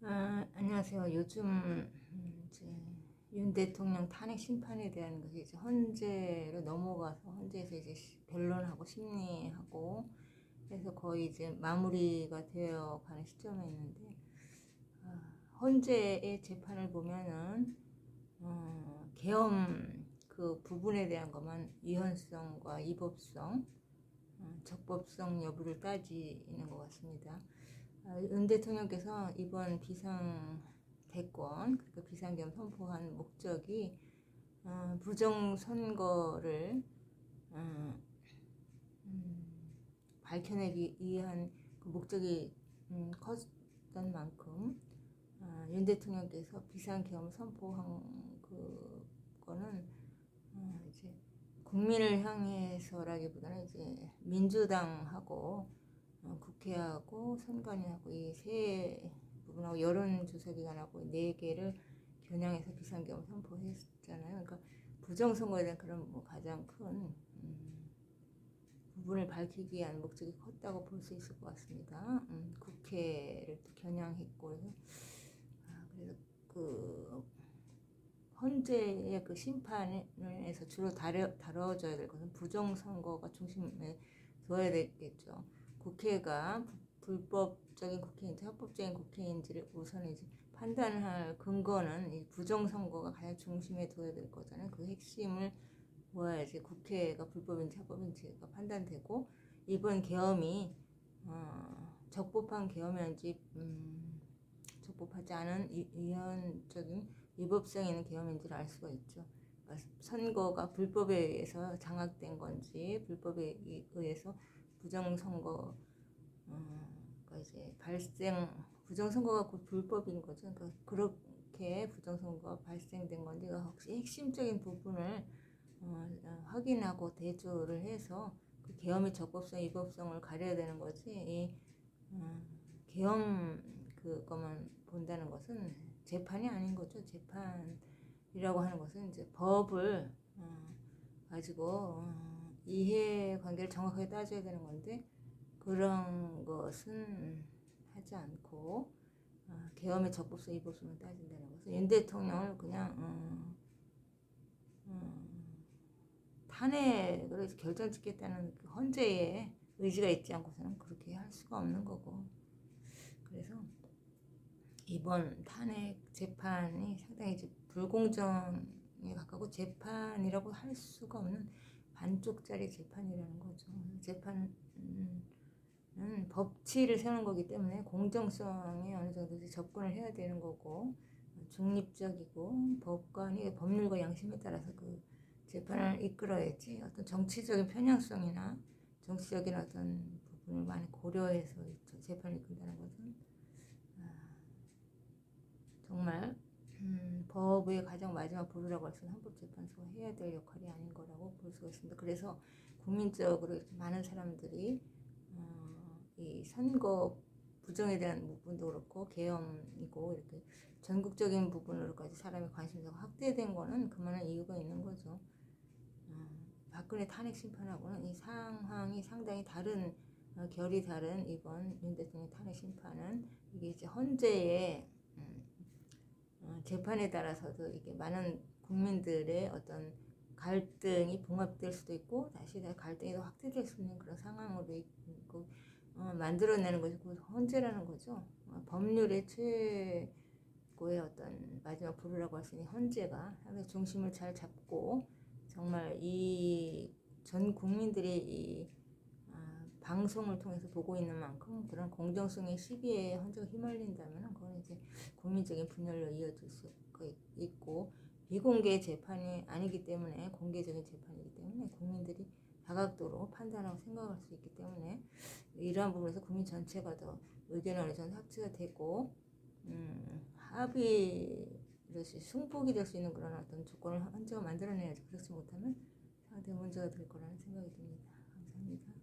안녕하세요. 요즘 이제 윤 대통령 탄핵 심판에 대한 것이 이제 헌재로 넘어가서 헌재에서 이제 변론하고 심리하고 해서 거의 이제 마무리가 되어 가는 시점에 있는데, 헌재의 재판을 보면은 계엄 그 부분에 대한 것만 위헌성과 위법성, 적법성 여부를 따지는 것 같습니다. 윤 대통령께서 이번 비상대권, 그러니까 비상계엄 선포한 목적이 부정선거를 밝혀내기 위한 그 목적이 컸던 만큼, 윤 대통령께서 비상계엄 선포한 그거는 이제 국민을 향해서라기보다는 이제 민주당하고 국회하고 선관위하고 이 세 부분하고 여론조사기관하고 네 개를 겨냥해서 비상계엄 선포했잖아요. 그러니까 부정선거에 대한 그런 가장 큰 부분을 밝히기 위한 목적이 컸다고 볼 수 있을 것 같습니다. 국회를 또 겨냥했고, 그래서 그 헌재의 그 심판에서 주로 다뤄져야 될 것은 부정선거가 중심에 둬야 되겠죠. 국회가 불법적인 국회인지 합법적인 국회인지를 우선 이제 판단할 근거는 이 부정선거가 가장 중심에 둬야 될 거잖아요. 그 핵심을 모아야지 국회가 불법인지 합법인지가 판단되고, 이번 계엄이 적법한 계엄인지 적법하지 않은 위헌적인 위법성 있는 계엄인지를 알 수가 있죠. 그러니까 선거가 불법에 의해서 장악된 건지, 불법에 의해서 부정선거가 이제 부정선거가 곧 불법인 거죠. 그러니까 그렇게 부정선거가 발생된 건지 혹시 핵심적인 부분을 확인하고 대조를 해서 그 계엄의 적법성, 위법성을 가려야 되는 거지. 이 계엄 그것만 본다는 것은 재판이 아닌 거죠. 재판이라고 하는 것은 이제 법을 가지고 이해관계를 정확하게 따져야 되는 건데, 그런 것은 하지 않고 계엄의 적법성, 위법성을 따진다는 것은 윤 대통령을 그냥 탄핵으로 결정짓겠다는 그 헌재의 의지가 있지 않고서는 그렇게 할 수가 없는 거고, 그래서 이번 탄핵 재판이 상당히 이제 불공정에 가깝고 재판이라고 할 수가 없는 반쪽짜리 재판이라는 거죠. 재판은 법치를 세우는 거기 때문에 공정성에 어느 정도 접근을 해야 되는 거고, 중립적이고 법관이 법률과 양심에 따라서 그 재판을 이끌어야지, 어떤 정치적인 편향성이나 정치적인 어떤 부분을 많이 고려해서 재판을 이끈다는 것은 정말 법의 가장 마지막 보루라고 할 수 있는 헌법재판소가 해야 될 역할이 아닌 거라고 볼 수가 있습니다. 그래서 국민적으로 이렇게 많은 사람들이 이 선거 부정에 대한 부분도 그렇고 계엄이고 이렇게 전국적인 부분으로까지 사람의 관심사가 확대된 거는 그만한 이유가 있는 거죠. 박근혜 탄핵 심판하고는 이 상황이 상당히 다른, 결이 다른 이번 윤 대통령 탄핵 심판은 이게 이제 헌재의 재판에 따라서도 이게 많은 국민들의 어떤 갈등이 봉합될 수도 있고, 다시 갈등이 더 확대될 수 있는 그런 상황으로 있고, 만들어내는 것이 그 헌재라는 거죠. 법률의 최고의 어떤 마지막 보루라고 할 수 있는 헌재가 상당히 중심을 잘 잡고, 정말 이 전 국민들이 이 방송을 통해서 보고 있는 만큼 그런 공정성의 시비에 헌재가 휘말린다면 그건 이제 국민적인 분열로 이어질 수 있고, 비공개 재판이 아니기 때문에, 공개적인 재판이기 때문에 국민들이 다각도로 판단하고 생각할 수 있기 때문에, 이러한 부분에서 국민 전체가 더 의견이 어느 정도 합치가 되고 합의로서 승복이 될 수 있는 그런 어떤 조건을 헌재가 만들어내야지. 그렇지 못하면 상당히 문제가 될 거라는 생각이 듭니다. 감사합니다.